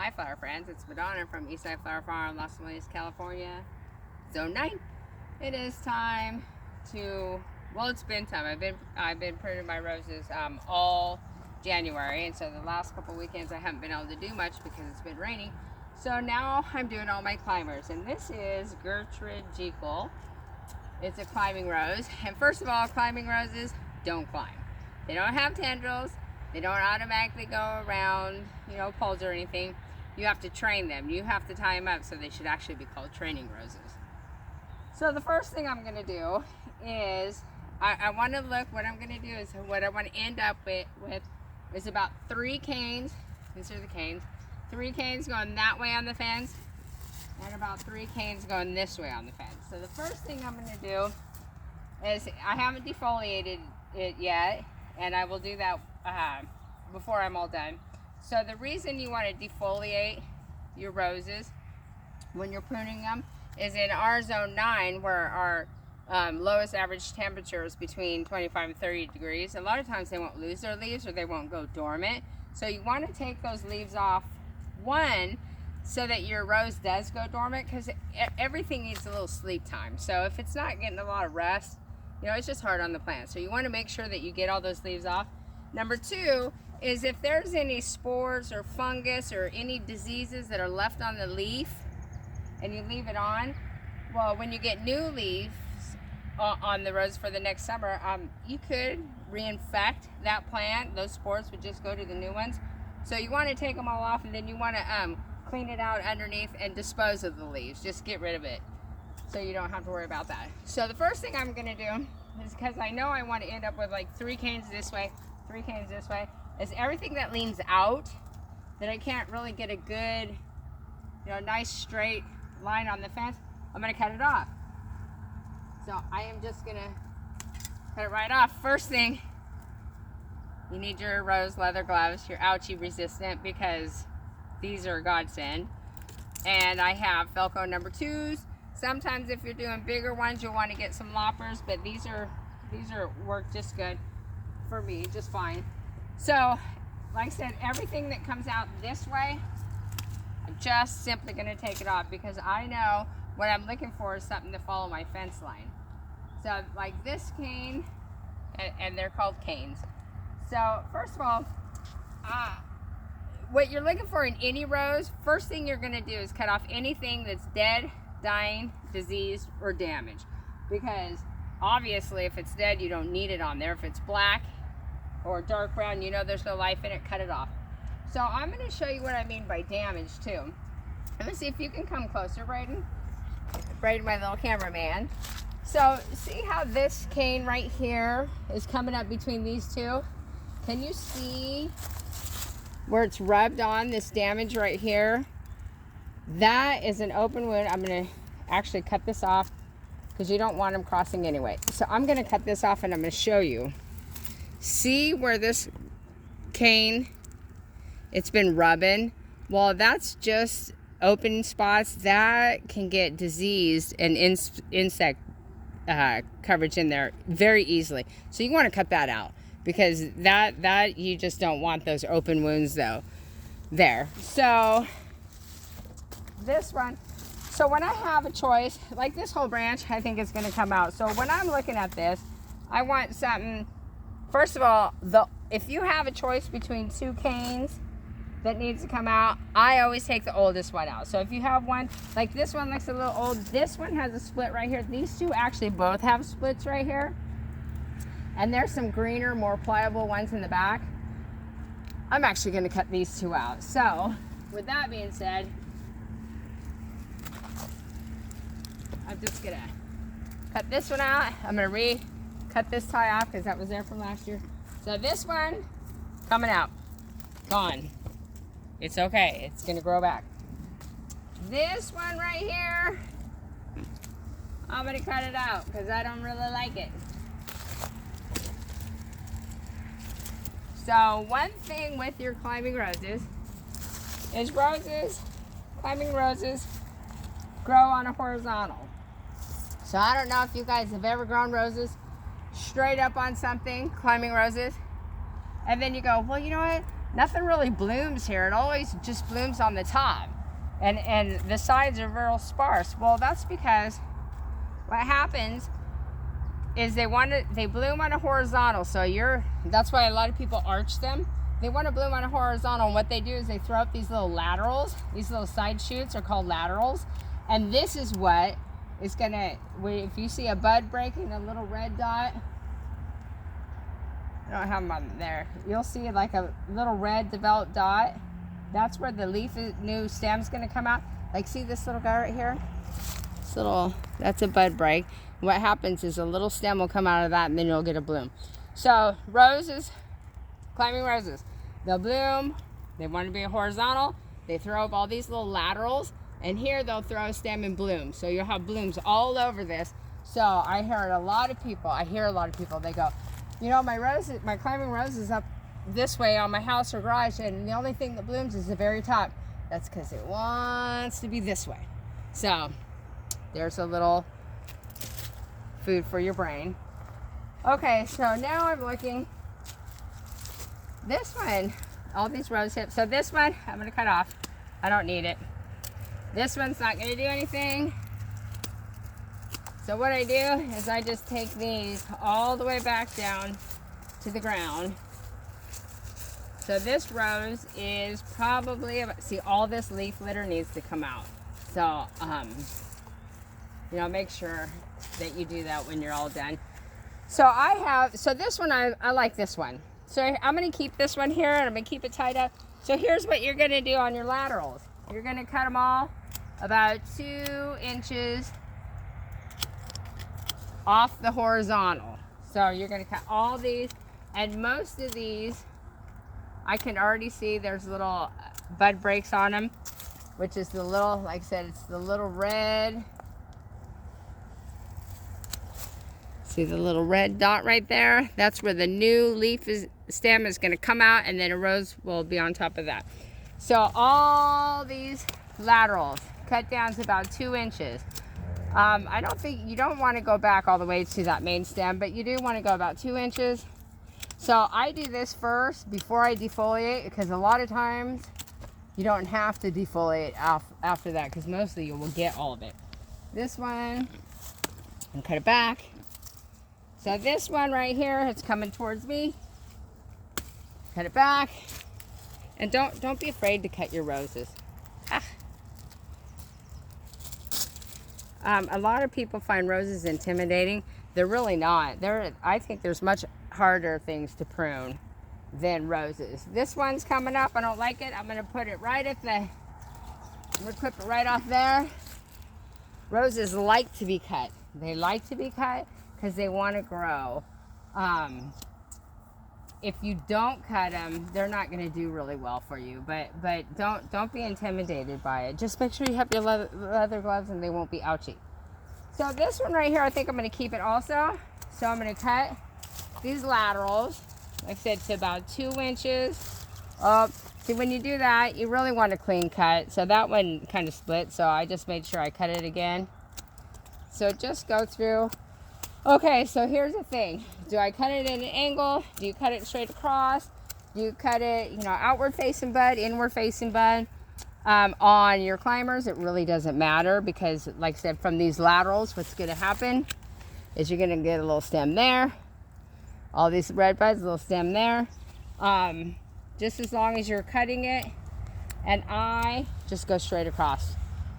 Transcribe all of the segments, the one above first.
Hi flower friends, it's Madonna from Eastside Flower Farm, Los Angeles, California, Zone 9. It is time to, well, it's been time. I've been pruning my roses all January, and so the last couple weekends I haven't been able to do much because it's been raining. So now I'm doing all my climbers, and this is Gertrude Jekyll. It's a climbing rose, and first of all, climbing roses don't climb. They don't have tendrils. They don't automatically go around, poles or anything. You have to train them. You have to tie them up, so they should actually be called training roses. So the first thing I'm going to do is, I want to look, what I'm going to do is, what I want to end up with is about 3 canes. These are the canes. 3 canes going that way on the fence, and about 3 canes going this way on the fence. So the first thing I'm going to do is, I haven't defoliated it yet, and I will do that before I'm all done. So the reason you want to defoliate your roses when you're pruning them is in our zone 9, where our lowest average temperature is between 25 and 30 degrees. A lot of times they won't lose their leaves or they won't go dormant. So you want to take those leaves off, one, so that your rose does go dormant, because everything needs a little sleep time. So if it's not getting a lot of rest, it's just hard on the plant. So you want to make sure that you get all those leaves off. Number 2 is, if there's any spores or fungus or any diseases that are left on the leaf and you leave it on, well, when you get new leaves on the rose for the next summer, you could reinfect that plant. Those spores would just go to the new ones. So you want to take them all off, and then you want to clean it out underneath and dispose of the leaves. Just get rid of it, so you don't have to worry about that. So the first thing I'm going to do is, because I know I want to end up with like 3 canes this way, 3 canes this way, is everything that leans out that I can't really get a good, nice straight line on the fence, I'm going to cut it off. So I am just going to cut it right off. First thing, you need your rose leather gloves. You're ouchie resistant, because these are a godsend. And I have Velcro number 2s. Sometimes if you're doing bigger ones, you'll want to get some loppers, but these work just good for me, just fine. So, like I said, everything that comes out this way, I'm just simply going to take it off, because I know what I'm looking for is something to follow my fence line. So, like this cane, and they're called canes. So, first of all, what you're looking for in any rose, first thing you're going to do is cut off anything that's dead, dying, diseased, or damaged. Because obviously, if it's dead, you don't need it on there. If it's black or dark brown, there's no life in it, cut it off. So I'm going to show you what I mean by damage too. Let me see if you can come closer, Braden. Braden, my little cameraman. So see how this cane right here is coming up between these two? Can you see where it's rubbed on, this damage right here? That is an open wound. I'm going to actually cut this off, because you don't want them crossing anyway. So I'm going to cut this off, and I'm going to show you. See where this cane, it's been rubbing? Well, that's just open spots that can get diseased and insect coverage in there very easily. So you want to cut that out, because that you just don't want those open wounds though there. So this one, so when I have a choice, like this whole branch, I think it's going to come out. So when I'm looking at this, I want something. First of all, if you have a choice between 2 canes that needs to come out, I always take the oldest one out. So if you have one, like this one looks a little old, this one has a split right here. These 2 actually both have splits right here. And there's some greener, more pliable ones in the back. I'm actually going to cut these 2 out. So with that being said, I'm just going to cut this one out. I'm going to cut this tie off, because that was there from last year. So this one, coming out, gone. It's okay, it's gonna grow back. This one right here, I'm gonna cut it out, because I don't really like it. So one thing with your climbing roses is climbing roses grow on a horizontal. So I don't know if you guys have ever grown roses straight up on something, climbing roses, and then you go, well, you know what, nothing really blooms here. It always just blooms on the top. And the sides are real sparse. Well, that's because what happens is they bloom on a horizontal. So that's why a lot of people arch them. They want to bloom on a horizontal. And what they do is they throw up these little laterals. These little side shoots are called laterals. And this is what is gonna, if you see a bud breaking, a little red dot, I don't have them on there. You'll see like a little red developed dot. That's where the new stem's gonna come out. Like, see this little guy right here? That's a bud break. What happens is a little stem will come out of that and then you'll get a bloom. So roses, climbing roses, they'll bloom. They want to be horizontal. They throw up all these little laterals, and here they'll throw a stem and bloom. So you'll have blooms all over this. So I hear a lot of people, they go, you know, my climbing rose is up this way on my house or garage, and the only thing that blooms is the very top. That's because it wants to be this way. So there's a little food for your brain. Okay, so now I'm looking. This one, all these rose hips. So this one, I'm gonna cut off. I don't need it. This one's not gonna do anything. So what I do is I just take these all the way back down to the ground. So this rose is probably, see, all this leaf litter needs to come out. So, you know, make sure that you do that when you're all done. So so this one, I like this one. So I'm gonna keep this one here and I'm gonna keep it tied up. So here's what you're gonna do on your laterals. You're gonna cut them all about 2 inches off the horizontal. So you're gonna cut all these, and most of these, I can already see there's little bud breaks on them, which is the little, like I said, it's the little red. See the little red dot right there? That's where the new stem is going to come out, and then a rose will be on top of that. So all these laterals cut down to about 2 inches. I don't think, you don't want to go back all the way to that main stem, but you do want to go about 2 inches. So I do this first before I defoliate, because a lot of times you don't have to defoliate after that, because mostly you will get all of it. This one, and cut it back. So this one right here, it's coming towards me. Cut it back. And don't be afraid to cut your roses. A lot of people find roses intimidating. They're really not. I think there's much harder things to prune than roses. This one's coming up. I don't like it. I'm gonna put it right I'm gonna clip it right off there. Roses like to be cut. They like to be cut because they want to grow. If you don't cut them, they're not going to do really well for you. But don't be intimidated by it. Just make sure you have your leather gloves and they won't be ouchy. So this one right here, I think I'm going to keep it also. So I'm going to cut these laterals, like I said, to about 2 inches. See, when you do that, you really want a clean cut. So that one kind of split, so I just made sure I cut it again. So just go through. Okay, so here's the thing. Do I cut it at an angle? Do you cut it straight across? Do you cut it, outward facing bud, inward facing bud? On your climbers, it really doesn't matter, because like I said, from these laterals, what's gonna happen is you're gonna get a little stem there. All these red buds, a little stem there. Just as long as you're cutting it, and I just go straight across.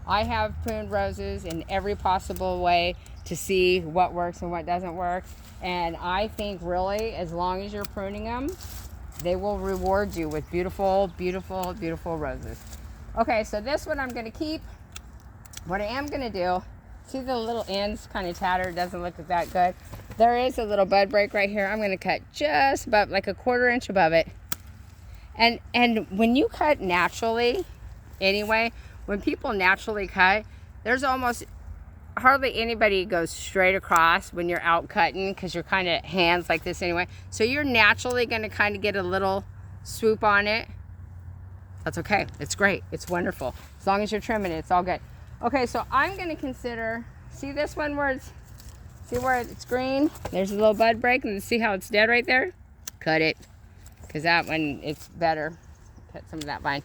I have pruned roses in every possible way to see what works and what doesn't work. And I think really, as long as you're pruning them, they will reward you with beautiful, beautiful, beautiful roses. Okay, so this one I'm gonna keep. What I am gonna do, see the little ends kind of tattered, doesn't look that good. There is a little bud break right here. I'm gonna cut just about like a 1/4 inch above it. And when you cut naturally, anyway, when people naturally cut, there's almost hardly anybody goes straight across when you're out cutting, because you're kind of hands like this anyway. So you're naturally going to kind of get a little swoop on it. That's okay. It's great. It's wonderful. As long as you're trimming it, it's all good. Okay, so I'm going to consider, see this one where see where it's green? There's a little bud break, and see how it's dead right there? Cut it. because that one, it's better. Cut some of that vine.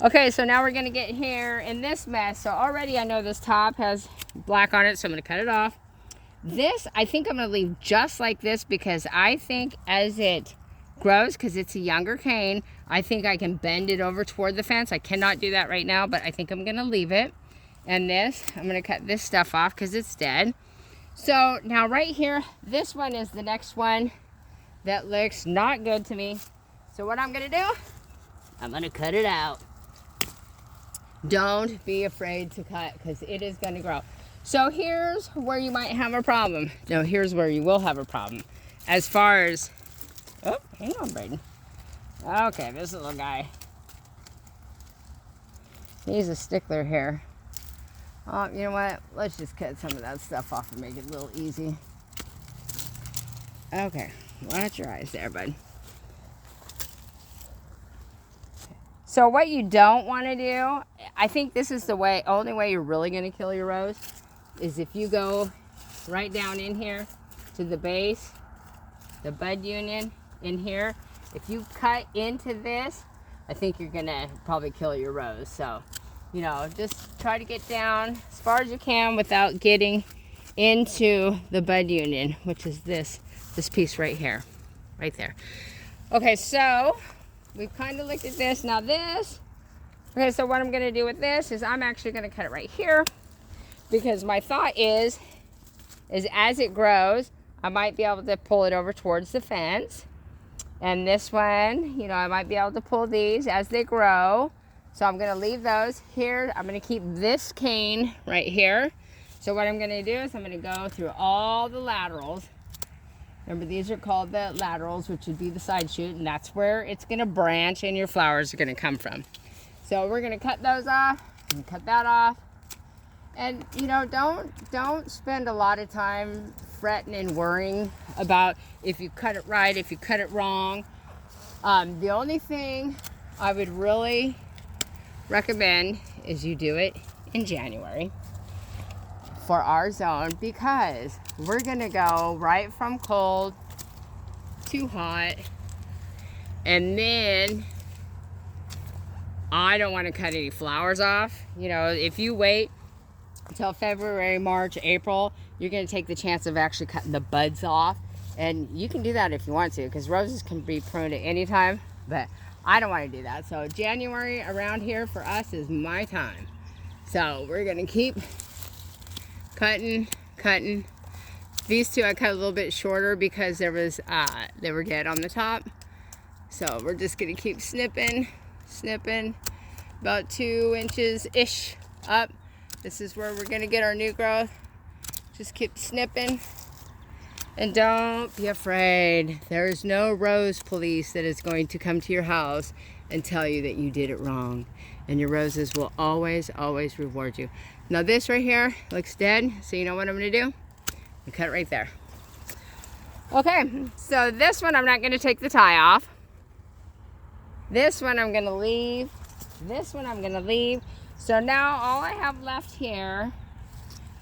Okay, so now we're gonna get here in this mess. So already I know this top has black on it, so I'm gonna cut it off. This, I think I'm gonna leave just like this, because I think as it grows, because it's a younger cane, I think I can bend it over toward the fence. I cannot do that right now, but I think I'm gonna leave it. And this, I'm gonna cut this stuff off because it's dead. So now right here, this one is the next one that looks not good to me. So what I'm gonna do, I'm gonna cut it out. Don't be afraid to cut, because it is gonna grow. So here's where you might have a problem. No, here's where you will have a problem. As far as, oh, hang on, Braden. Okay, this little guy. He's a stickler here. Oh, you know what? Let's just cut some of that stuff off and make it a little easy. Okay, watch your eyes there, bud. So what you don't want to do, I think this is the way, only way you're really going to kill your rose, is if you go right down in here to the base, the bud union in here. If you cut into this, I think you're going to probably kill your rose. So, you know, just try to get down as far as you can without getting into the bud union, which is this piece right here, right there. Okay, so we've kind of looked at this. Now this, okay, so what I'm gonna do with this is I'm actually gonna cut it right here, because my thought is as it grows, I might be able to pull it over towards the fence. And this one, you know, I might be able to pull these as they grow. So I'm gonna leave those here. I'm gonna keep this cane right here. So what I'm gonna do is I'm gonna go through all the laterals. Remember, these are called the laterals, which would be the side shoot, and that's where it's gonna branch and your flowers are gonna come from. So we're gonna cut those off and cut that off. And you know, don't spend a lot of time fretting and worrying about if you cut it right, if you cut it wrong. The only thing I would really recommend is you do it in January for our zone, because we're gonna go right from cold to hot, and then I don't want to cut any flowers off. You know, if you wait until February, March, April, you're gonna take the chance of actually cutting the buds off, and you can do that if you want to, because roses can be pruned at any time, but I don't want to do that. So January around here for us is my time. So we're gonna keep cutting. These two I cut a little bit shorter because there was they were dead on the top. So we're just gonna keep snipping about 2 inches ish up. This is where we're gonna get our new growth. Just keep snipping, and don't be afraid. There is no rose police that is going to come to your house and tell you that you did it wrong, and your roses will always reward you. Now this right here looks dead, so you know what I'm gonna do? I cut it right there. Okay, so this one I'm not gonna take the tie off. This one I'm gonna leave. This one I'm gonna leave. So now all I have left here,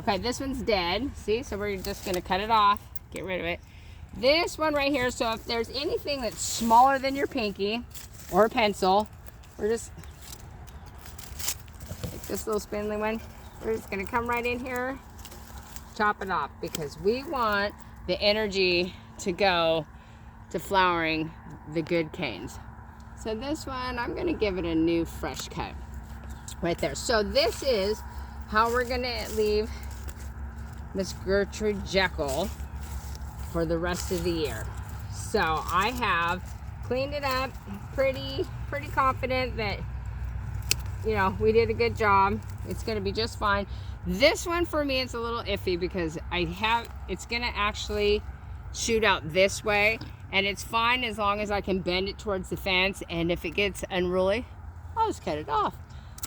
okay, this one's dead. See, so we're just gonna cut it off, get rid of it. This one right here, so if there's anything that's smaller than your pinky or a pencil, we're just, like this little spindly one, we're just gonna come right in here, chop it off, because we want the energy to go to flowering the good canes. So this one, I'm gonna give it a new fresh cut right there. So this is how we're gonna leave Miss Gertrude Jekyll for the rest of the year. So I have cleaned it up, pretty confident that, you know, we did a good job. It's gonna be just fine. This one for me, it's a little iffy because it's gonna actually shoot out this way, and it's fine as long as I can bend it towards the fence, and if it gets unruly, I'll just cut it off.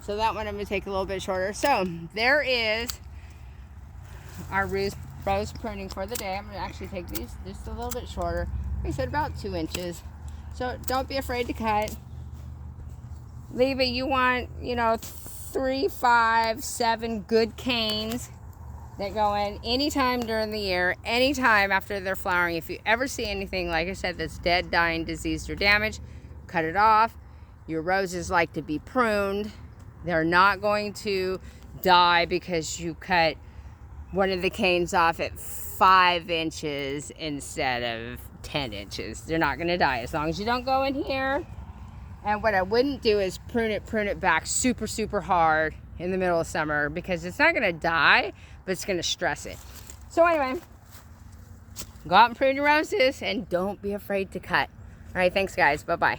So that one I'm gonna take a little bit shorter. So there is our rose pruning for the day. I'm gonna actually take these just a little bit shorter. Like I said, about 2 inches. So don't be afraid to cut. Leave it, you want, you know, 3, 5, 7 good canes. that go in anytime during the year, anytime after they're flowering. If you ever see anything, like I said, that's dead, dying, diseased, or damaged, cut it off. Your roses like to be pruned. They're not going to die because you cut one of the canes off at 5 inches instead of 10 inches. They're not going to die as long as you don't go in here. And what I wouldn't do is prune it back super, super hard in the middle of summer, because it's not going to die, but it's going to stress it. So anyway, go out and prune your roses and don't be afraid to cut. All right, thanks guys. Bye-bye.